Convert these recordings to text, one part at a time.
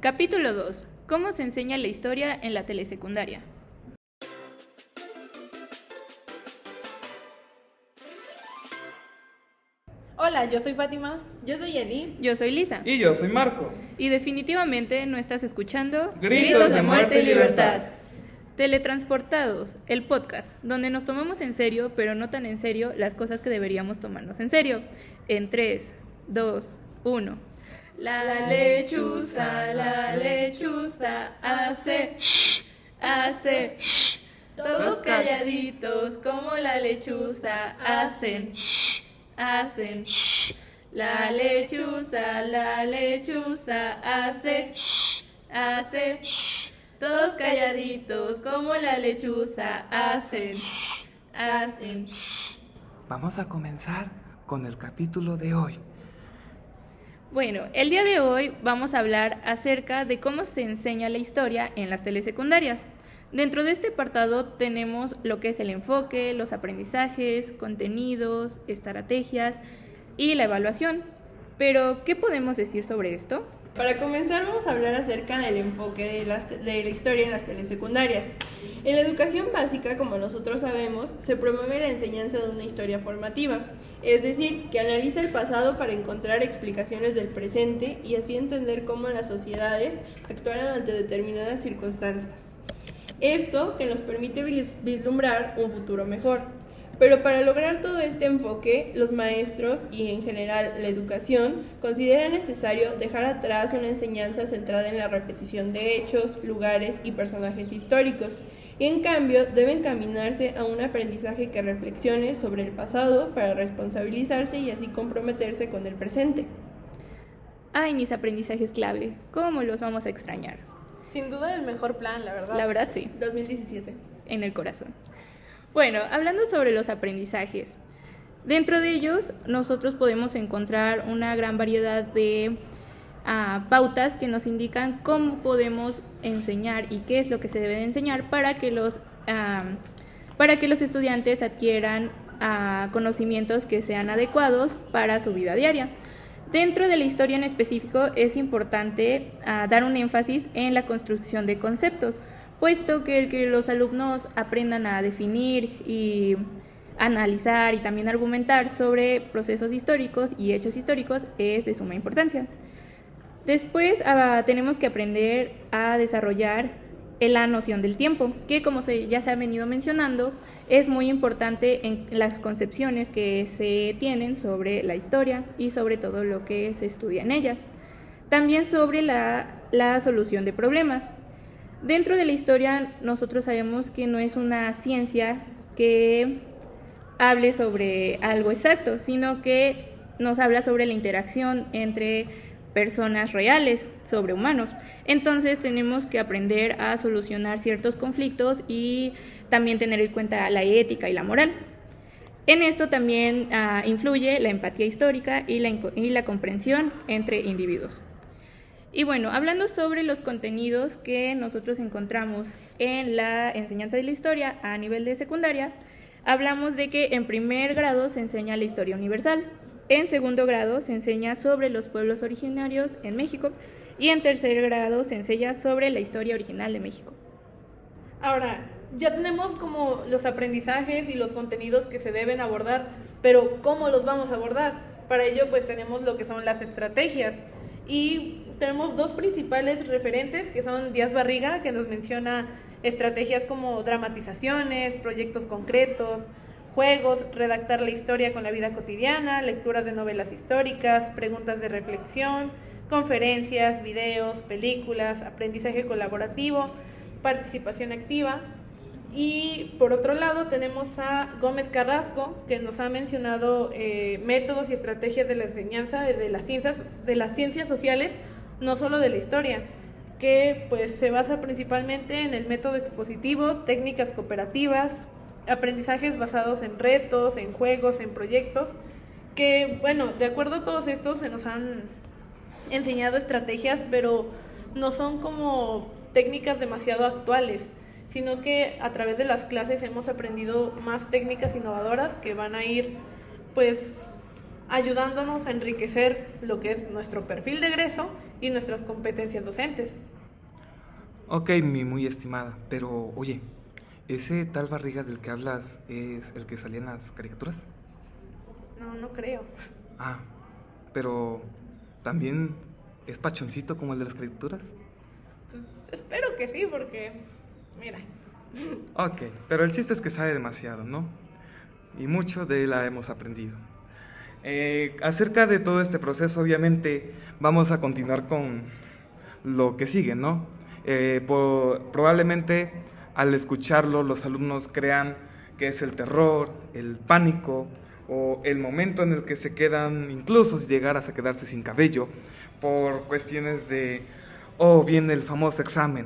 Capítulo 2. ¿Cómo se enseña la historia en la telesecundaria? Hola, yo soy Fátima. Yo soy Eli. Yo soy Lisa. Y yo soy Marco. Y definitivamente no estás escuchando Gritos de muerte y libertad. Teletransportados, el podcast, donde nos tomamos en serio, pero no tan en serio, las cosas que deberíamos tomarnos en serio. En 3, 2, 1. La lechuza hace, hace. Todos calladitos como la lechuza hacen, hacen. La lechuza hace, hace. Todos calladitos como la lechuza hacen, hacen. Vamos a comenzar con el capítulo de hoy. Bueno, el día de hoy vamos a hablar acerca de cómo se enseña la historia en las telesecundarias. Dentro de este apartado tenemos lo que es el enfoque, los aprendizajes, contenidos, estrategias y la evaluación. Pero, ¿qué podemos decir sobre esto? Para comenzar vamos a hablar acerca del enfoque de la historia en las telesecundarias. En la educación básica, como nosotros sabemos, se promueve la enseñanza de una historia formativa, es decir, que analiza el pasado para encontrar explicaciones del presente y así entender cómo las sociedades actuaron ante determinadas circunstancias. Esto que nos permite vislumbrar un futuro mejor. Pero para lograr todo este enfoque, los maestros y en general la educación consideran necesario dejar atrás una enseñanza centrada en la repetición de hechos, lugares y personajes históricos, y en cambio deben caminarse a un aprendizaje que reflexione sobre el pasado para responsabilizarse y así comprometerse con el presente. Ay, mis aprendizajes clave, ¿cómo los vamos a extrañar? Sin duda el mejor plan, la verdad. La verdad sí. 2017. En el corazón. Bueno, hablando sobre los aprendizajes, dentro de ellos nosotros podemos encontrar una gran variedad de pautas que nos indican cómo podemos enseñar y qué es lo que se debe de enseñar para que los estudiantes adquieran conocimientos que sean adecuados para su vida diaria. Dentro de la historia en específico es importante dar un énfasis en la construcción de conceptos, puesto que el que los alumnos aprendan a definir y analizar y también argumentar sobre procesos históricos y hechos históricos es de suma importancia. Después tenemos que aprender a desarrollar la noción del tiempo, que como ya se ha venido mencionando, es muy importante en las concepciones que se tienen sobre la historia y sobre todo lo que se estudia en ella. También sobre la solución de problemas. Dentro de la historia nosotros sabemos que no es una ciencia que hable sobre algo exacto, sino que nos habla sobre la interacción entre personas reales, sobre humanos. Entonces tenemos que aprender a solucionar ciertos conflictos y también tener en cuenta la ética y la moral. En esto también influye la empatía histórica y la comprensión entre individuos. Y bueno, hablando sobre los contenidos que nosotros encontramos en la enseñanza de la historia a nivel de secundaria, hablamos de que en primer grado se enseña la historia universal, en segundo grado se enseña sobre los pueblos originarios en México y en tercer grado se enseña sobre la historia original de México. Ahora, ya tenemos como los aprendizajes y los contenidos que se deben abordar, pero ¿cómo los vamos a abordar? Para ello pues tenemos lo que son las estrategias y tenemos dos principales referentes que son Díaz Barriga, que nos menciona estrategias como dramatizaciones, proyectos concretos, juegos, redactar la historia con la vida cotidiana, lecturas de novelas históricas, preguntas de reflexión, conferencias, videos, películas, aprendizaje colaborativo, participación activa. Y por otro lado tenemos a Gómez Carrasco, que nos ha mencionado métodos y estrategias de la enseñanza de las ciencias sociales, no solo de la historia, que pues se basa principalmente en el método expositivo, técnicas cooperativas, aprendizajes basados en retos, en juegos, en proyectos, que bueno, de acuerdo a todos estos se nos han enseñado estrategias, pero no son como técnicas demasiado actuales, sino que a través de las clases hemos aprendido más técnicas innovadoras que van a ir pues ayudándonos a enriquecer lo que es nuestro perfil de egreso y nuestras competencias docentes. Ok, mi muy estimada, pero oye, ¿ese tal Barriga del que hablas es el que salía en las caricaturas? No, no creo. Ah, pero ¿también es pachoncito como el de las caricaturas? Espero que sí, porque, mira. Ok, pero el chiste es que sabe demasiado, ¿no? Y mucho de él hemos aprendido. Acerca de todo este proceso, obviamente, vamos a continuar con lo que sigue, ¿no? Probablemente al escucharlo los alumnos crean que es el terror, el pánico o el momento en el que se quedan, incluso si llegar a quedarse sin cabello, por cuestiones de, oh, viene el famoso examen.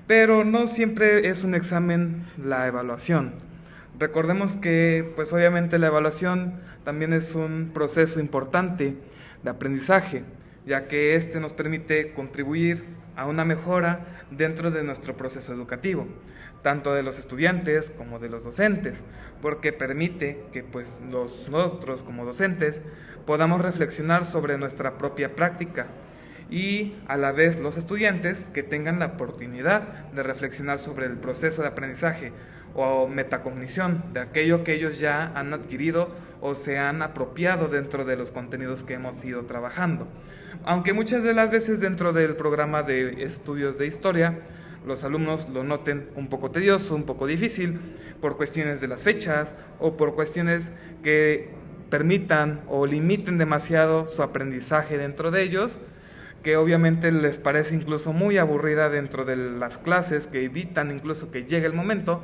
Pero no siempre es un examen la evaluación. Recordemos que, pues obviamente la evaluación también es un proceso importante de aprendizaje, ya que este nos permite contribuir a una mejora dentro de nuestro proceso educativo, tanto de los estudiantes como de los docentes, porque permite que pues nosotros como docentes podamos reflexionar sobre nuestra propia práctica y a la vez los estudiantes que tengan la oportunidad de reflexionar sobre el proceso de aprendizaje o metacognición de aquello que ellos ya han adquirido o se han apropiado dentro de los contenidos que hemos ido trabajando. Aunque muchas de las veces dentro del programa de estudios de historia los alumnos lo noten un poco tedioso, un poco difícil, por cuestiones de las fechas o por cuestiones que permitan o limiten demasiado su aprendizaje dentro de ellos, que obviamente les parece incluso muy aburrida dentro de las clases, que evitan incluso que llegue el momento,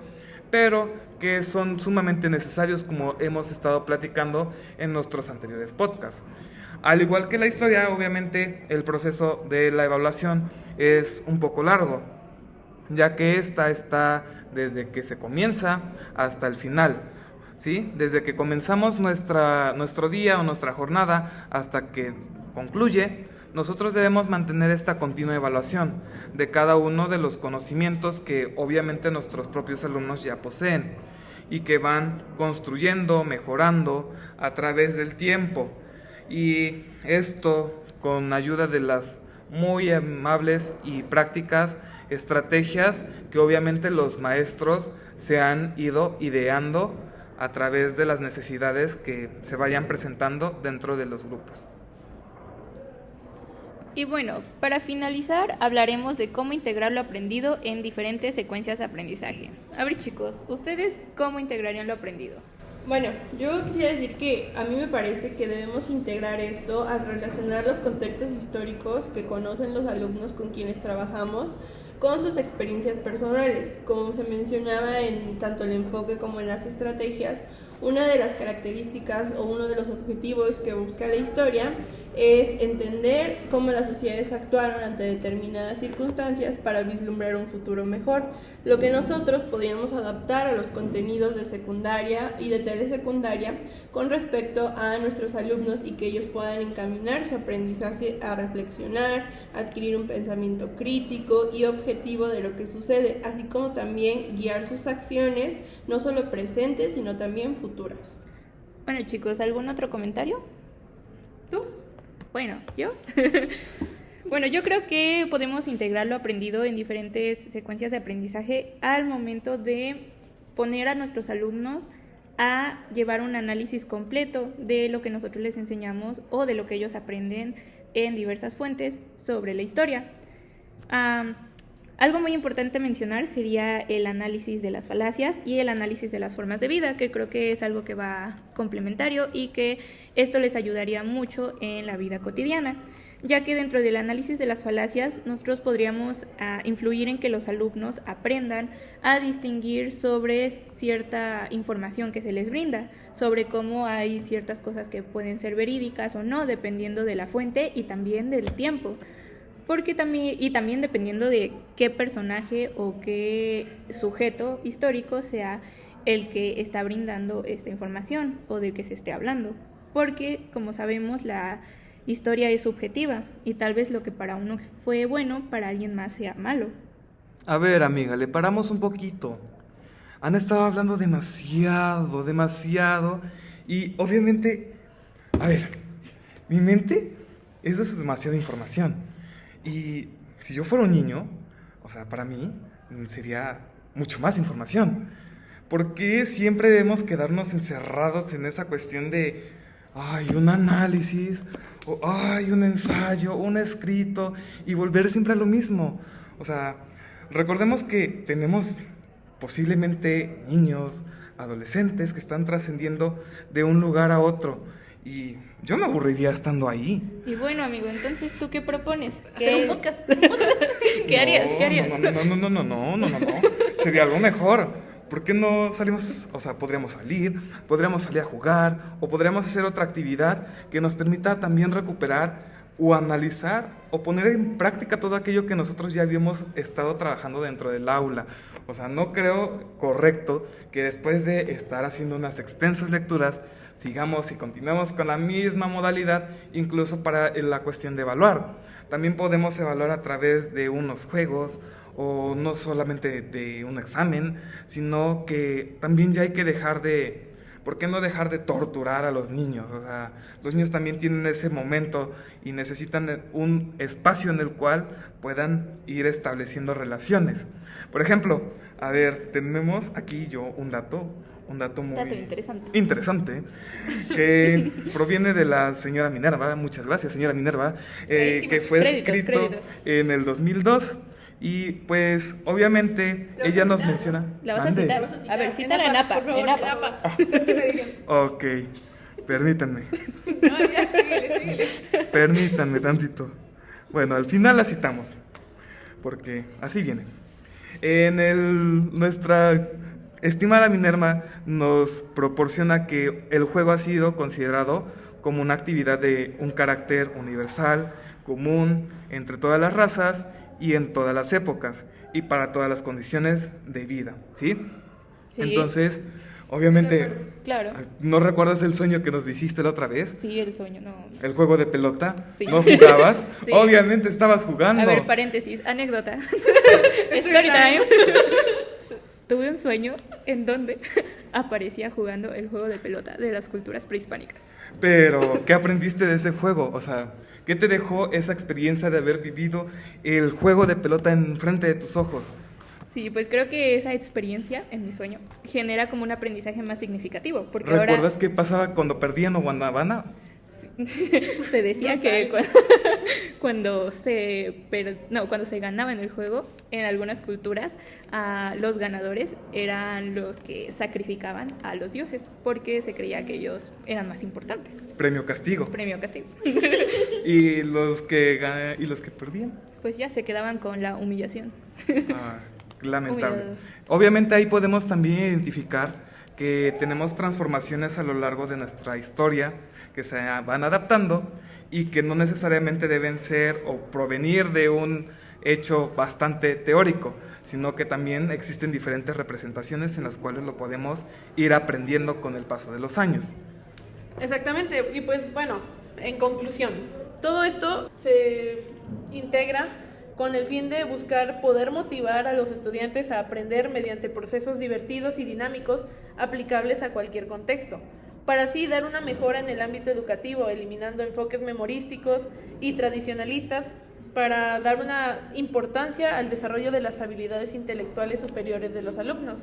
pero que son sumamente necesarios, como hemos estado platicando en nuestros anteriores podcasts. Al igual que la historia, obviamente el proceso de la evaluación es un poco largo, ya que esta está desde que se comienza hasta el final, ¿sí? Desde que comenzamos nuestro día o nuestra jornada hasta que concluye, nosotros debemos mantener esta continua evaluación de cada uno de los conocimientos que obviamente nuestros propios alumnos ya poseen y que van construyendo, mejorando a través del tiempo. Y esto con ayuda de las muy amables y prácticas estrategias que obviamente los maestros se han ido ideando a través de las necesidades que se vayan presentando dentro de los grupos. Y bueno, para finalizar hablaremos de cómo integrar lo aprendido en diferentes secuencias de aprendizaje. A ver chicos, ¿ustedes cómo integrarían lo aprendido? Bueno, yo quisiera decir que a mí me parece que debemos integrar esto al relacionar los contextos históricos que conocen los alumnos con quienes trabajamos con sus experiencias personales. Como se mencionaba en tanto el enfoque como en las estrategias, una de las características o uno de los objetivos que busca la historia es entender cómo las sociedades actuaron ante determinadas circunstancias para vislumbrar un futuro mejor, lo que nosotros podíamos adaptar a los contenidos de secundaria y de telesecundaria con respecto a nuestros alumnos y que ellos puedan encaminar su aprendizaje a reflexionar, adquirir un pensamiento crítico y objetivo de lo que sucede, así como también guiar sus acciones, no solo presentes, sino también futuras. Bueno chicos, ¿algún otro comentario? ¿Tú? Bueno, ¿yo? Bueno, yo creo que podemos integrar lo aprendido en diferentes secuencias de aprendizaje al momento de poner a nuestros alumnos a llevar un análisis completo de lo que nosotros les enseñamos o de lo que ellos aprenden en diversas fuentes sobre la historia. Algo muy importante mencionar sería el análisis de las falacias y el análisis de las formas de vida, que creo que es algo que va complementario y que esto les ayudaría mucho en la vida cotidiana, ya que dentro del análisis de las falacias nosotros podríamos influir en que los alumnos aprendan a distinguir sobre cierta información que se les brinda, sobre cómo hay ciertas cosas que pueden ser verídicas o no, dependiendo de la fuente y también del tiempo. Porque también dependiendo de qué personaje o qué sujeto histórico sea el que está brindando esta información o del que se esté hablando. Porque, como sabemos, la historia es subjetiva y tal vez lo que para uno fue bueno, para alguien más sea malo. A ver, amiga, le paramos un poquito. Han estado hablando demasiado y obviamente, a ver, mi mente es demasiada información. Y si yo fuera un niño, o sea, para mí sería mucho más información. ¿Por qué siempre debemos quedarnos encerrados en esa cuestión de, ay, un análisis, o ay, un ensayo, un escrito, y volver siempre a lo mismo? O sea, recordemos que tenemos posiblemente niños, adolescentes que están trascendiendo de un lugar a otro, y yo me aburriría estando ahí. Y bueno, amigo, entonces, ¿tú qué propones? Hacer un podcast. ¿Qué harías? ¿Qué harías? No. Sería algo mejor. ¿Por qué no salimos? O sea, podríamos salir a jugar, o podríamos hacer otra actividad que nos permita también recuperar o analizar o poner en práctica todo aquello que nosotros ya habíamos estado trabajando dentro del aula. O sea, no creo correcto que después de estar haciendo unas extensas lecturas sigamos y continuemos con la misma modalidad, incluso para la cuestión de evaluar. También podemos evaluar a través de unos juegos, o no solamente de un examen, sino que también ya hay que dejar de... ¿Por qué no dejar de torturar a los niños? O sea, los niños también tienen ese momento y necesitan un espacio en el cual puedan ir estableciendo relaciones. Por ejemplo, a ver, tenemos aquí un dato muy interesante, que proviene de la señora Minerva. Muchas gracias, señora Minerva, que fue escrito en el 2002. Y pues obviamente ella nos menciona. ¿La vas a citar? A ver, cítala en APA. Por favor, en APA. Séptima edición. Ok, permítanme. No, ya, síguele. Permítanme tantito. Bueno, al final la citamos, porque así viene. Nuestra estimada Minerva nos proporciona que el juego ha sido considerado como una actividad de un carácter universal, común, entre todas las razas y en todas las épocas y para todas las condiciones de vida, ¿sí? Sí. Entonces, obviamente, claro. ¿no recuerdas el sueño que nos dijiste la otra vez? Sí, el sueño, no. ¿El juego de pelota? Sí. ¿No jugabas? Sí. Obviamente estabas jugando. A ver, paréntesis, anécdota. Story time. Tuve un sueño en donde aparecía jugando el juego de pelota de las culturas prehispánicas. Pero, ¿qué aprendiste de ese juego? O sea, ¿qué te dejó esa experiencia de haber vivido el juego de pelota enfrente de tus ojos? Sí, pues creo que esa experiencia en mi sueño genera como un aprendizaje más significativo. Porque ¿Recuerdas ahora qué pasaba cuando perdían o ganaban? se decía que cuando se ganaba en el juego, en algunas culturas, los ganadores eran los que sacrificaban a los dioses, porque se creía que ellos eran más importantes. Premio castigo. Premio castigo. ¿Y los que perdían? Pues ya se quedaban con la humillación. Lamentable. Humillados. Obviamente ahí podemos también identificar que tenemos transformaciones a lo largo de nuestra historia que se van adaptando y que no necesariamente deben ser o provenir de un hecho bastante teórico, sino que también existen diferentes representaciones en las cuales lo podemos ir aprendiendo con el paso de los años. Exactamente, y pues bueno, en conclusión, todo esto se integra con el fin de buscar poder motivar a los estudiantes a aprender mediante procesos divertidos y dinámicos aplicables a cualquier contexto, para así dar una mejora en el ámbito educativo, eliminando enfoques memorísticos y tradicionalistas, para dar una importancia al desarrollo de las habilidades intelectuales superiores de los alumnos.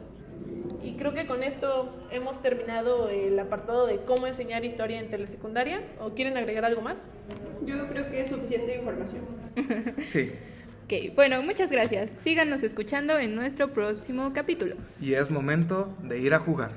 Y creo que con esto hemos terminado el apartado de cómo enseñar historia en telesecundaria. ¿O quieren agregar algo más? Yo creo que es suficiente información. Sí. Ok, bueno, muchas gracias. Síganos escuchando en nuestro próximo capítulo. Y es momento de ir a jugar.